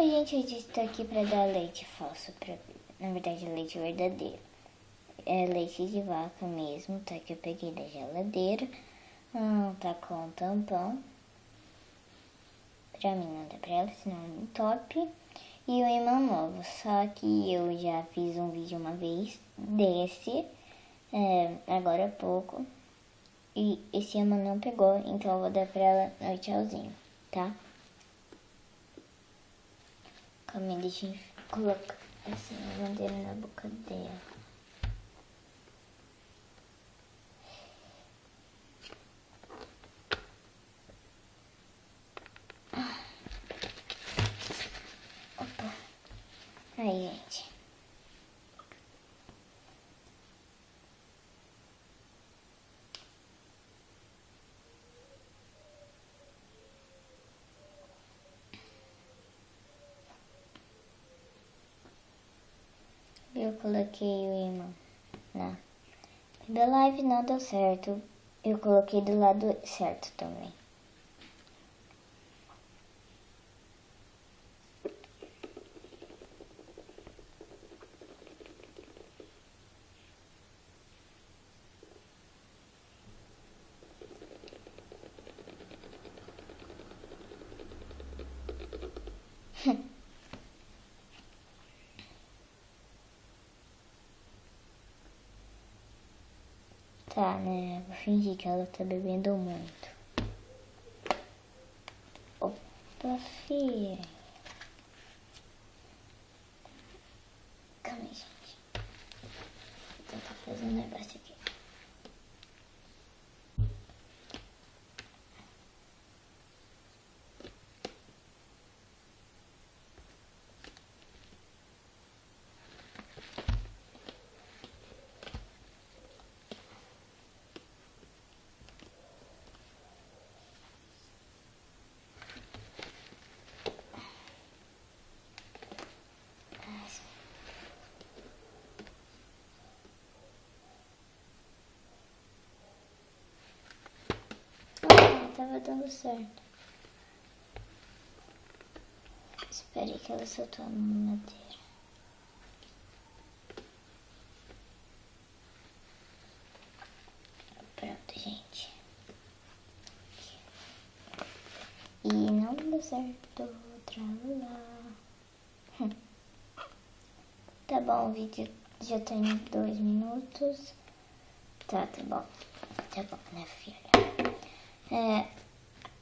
Oi, gente, hoje estou aqui para dar leite falso, na verdade leite verdadeiro. É leite de vaca mesmo, tá? Que eu peguei da geladeira. Tá com um tampão. Pra mim não dá pra ela, senão não top. E o imã novo, só que eu já fiz um vídeo uma vez desse, agora há pouco. E esse imã não pegou, então eu vou dar pra ela no tchauzinho, tá? Calma aí, deixa eu colocar assim a bandeira na boca dela. Opa. Aí, gente. Eu coloquei o imã na da live, não deu certo. Eu coloquei do lado certo também. Tá, né? Vou fingir que ela tá bebendo muito. Opa, filha. Calma aí, gente. Vou tentar fazer um negócio aqui. Tava dando certo. Esperei que ela soltou a mamadeira. Pronto, gente. E não deu certo. Tralala. Tá bom, o vídeo já tem 2 minutos. Tá bom. Tá bom, minha filha.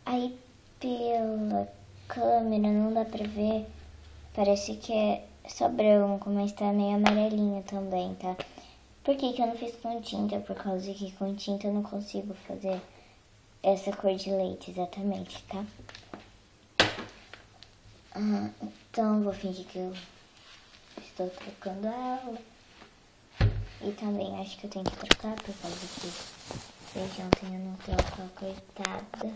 Aí pela câmera não dá pra ver. Parece que é só branco, mas tá meio amarelinho também, tá? Por que que eu não fiz com tinta? Por causa que com tinta eu não consigo fazer essa cor de leite exatamente, tá? Então vou fingir que eu estou trocando ela. E também acho que eu tenho que trocar por causa que desde ontem eu não troco, coitada.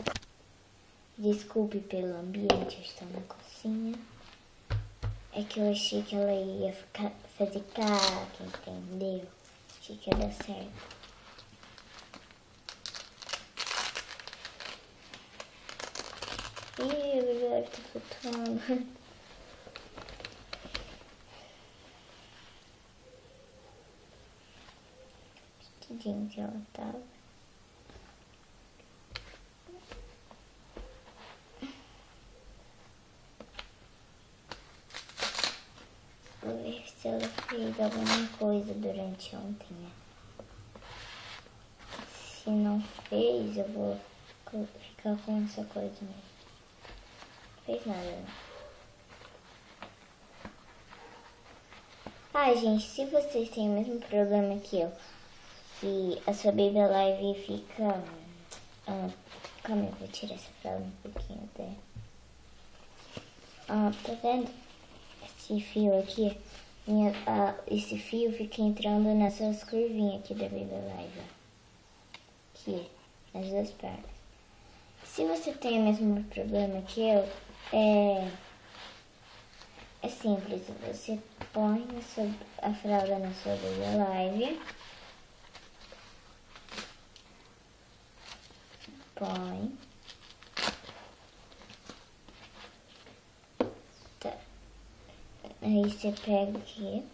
Desculpe pelo ambiente, eu estou na cozinha. É que eu achei que ela ia fazer caca, entendeu? Achei que ia dar certo. Ih, o olho tá flutuando. Tudinho que ela tava. Vou ver se ela fez alguma coisa durante ontem, né? Se não fez, eu vou ficar com essa coisa mesmo. Não fez nada, né? Gente, se vocês têm o mesmo problema que eu, que a sua Baby Live fica... calma, eu vou tirar essa fralda um pouquinho até. Tá vendo? Esse fio aqui, esse fio fica entrando nessas curvinhas aqui da Baby Live. Aqui, nas duas pernas. Se você tem o mesmo problema que eu, é simples. Você põe a fralda na sua Baby Live. Põe. Tá. Aí você pega aqui,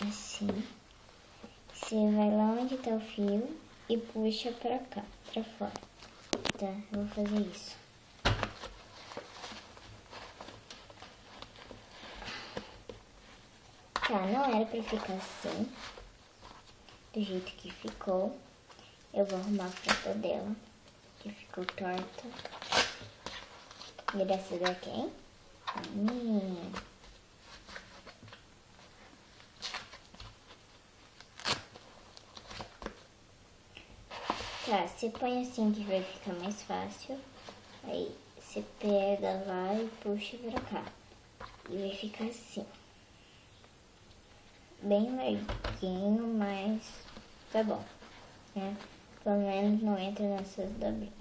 assim, você vai lá onde tá o fio e puxa pra cá, pra fora. Tá, eu vou fazer isso. Tá, não era pra ficar assim, do jeito que ficou. Eu vou arrumar a frota dela, que ficou torta. Graças a quem? A mim. Tá, você põe assim que vai ficar mais fácil. Aí você pega lá e puxa pra cá. E vai ficar assim. Bem larguinho, mas tá bom, né? Pelo menos não entra nessas dobrinhas.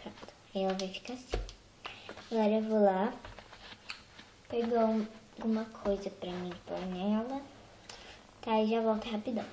Pronto, aí ela vai ficar assim. Agora eu vou lá pegar alguma coisa pra mim pôr nela. Tá, e já volto rapidão.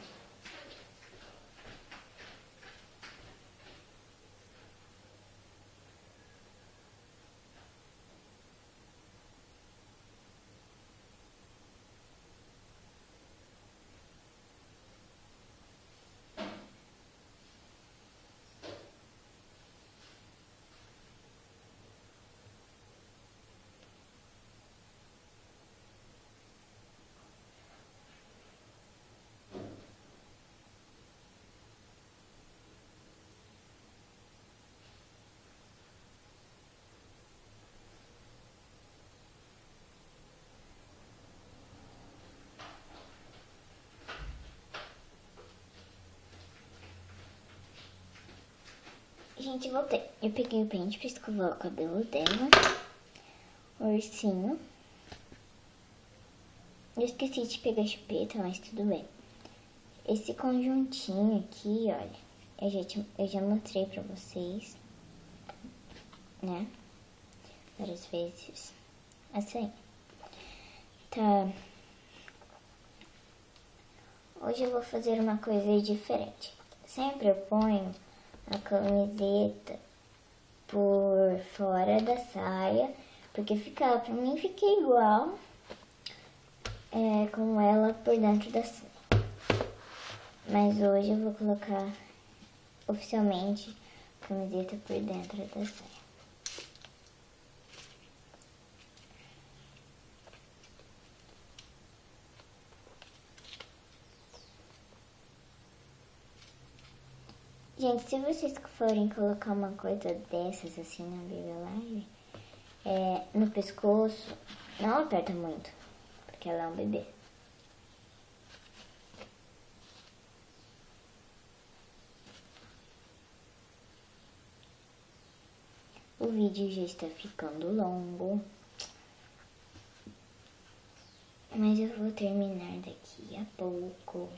Gente, voltei. Eu peguei o pente pra escovar o cabelo dela. O ursinho. Eu esqueci de pegar a chupeta, mas tudo bem. Esse conjuntinho aqui, olha, eu já mostrei pra vocês, né? Várias vezes. Assim. Tá. Hoje eu vou fazer uma coisa diferente. Sempre eu ponho a camiseta por fora da saia, porque pra mim fica igual com ela por dentro da saia. Mas hoje eu vou colocar oficialmente a camiseta por dentro da saia. Gente, se vocês forem colocar uma coisa dessas assim na Baby Live, no pescoço, não aperta muito, porque ela é um bebê. O vídeo já está ficando longo, mas eu vou terminar daqui a pouco.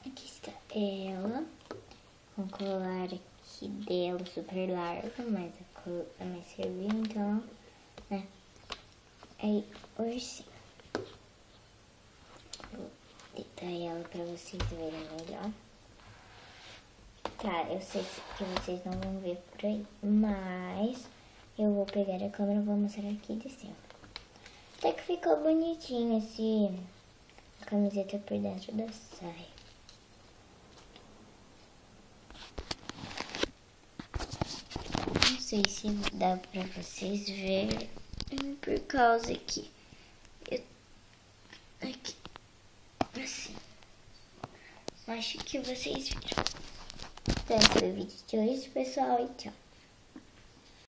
Aqui está ela, com o colar aqui dela super largo, mas serviu, então, né? Aí, ursinho. Vou deitar ela pra vocês verem melhor. Tá, eu sei que vocês não vão ver por aí, mas eu vou pegar a câmera e vou mostrar aqui de cima. Até que ficou bonitinho a camiseta por dentro da saia. Não sei se dá pra vocês verem, por causa que aqui, assim, acho que vocês viram. Então, esse foi o vídeo de hoje, pessoal, e tchau.